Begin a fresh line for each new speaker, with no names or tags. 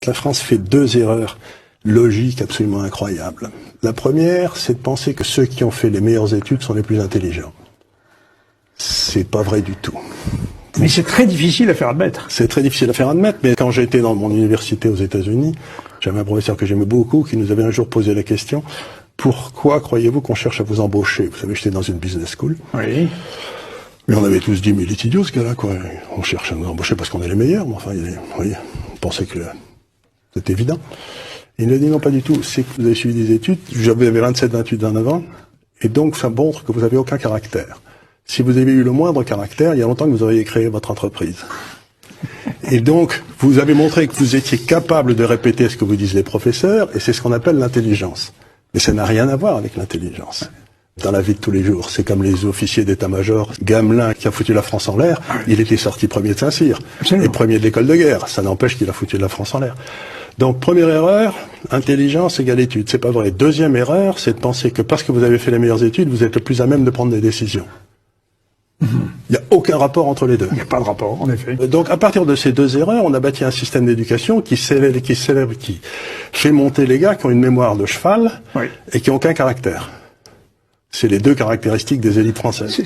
La France fait deux erreurs logiques absolument incroyables. La première, c'est de penser que ceux qui ont fait les meilleures études sont les plus intelligents. C'est pas vrai du tout.
Mais c'est très difficile à faire admettre.
C'est très difficile à faire admettre, mais quand j'étais dans mon université aux États-Unis, j'avais un professeur que j'aimais beaucoup qui nous avait un jour posé la question « Pourquoi croyez-vous qu'on cherche à vous embaucher ?» Vous savez, j'étais dans une business school.
Oui.
Mais on avait tous dit, mais il est idiot ce gars-là, quoi. On cherche à nous embaucher parce qu'on est les meilleurs. Mais enfin, oui, on pensait que c'était évident. Il nous a dit, non, pas du tout. C'est que vous avez suivi des études. J'avais 27, 28 ans avant. Et donc, ça montre que vous avez aucun caractère. Si vous avez eu le moindre caractère, il y a longtemps que vous auriez créé votre entreprise. Et donc, vous avez montré que vous étiez capable de répéter ce que vous disent les professeurs, et c'est ce qu'on appelle l'intelligence. Mais ça n'a rien à voir avec l'intelligence. Dans la vie de tous les jours, c'est comme les officiers d'état-major. Gamelin, qui a foutu la France en l'air, il était sorti premier de Saint-Cyr, et premier de l'école de guerre. Ça n'empêche qu'il a foutu la France en l'air. Donc, première erreur, intelligence égale études. C'est pas vrai. Deuxième erreur, c'est de penser que parce que vous avez fait les meilleures études, vous êtes le plus à même de prendre des décisions. Il n'y a aucun rapport entre les deux.
Il n'y a pas de rapport, en effet.
Donc, à partir de ces deux erreurs, on a bâti un système d'éducation qui fait monter les gars qui ont une mémoire de cheval et qui n'ont aucun caractère. C'est les deux caractéristiques des élites françaises.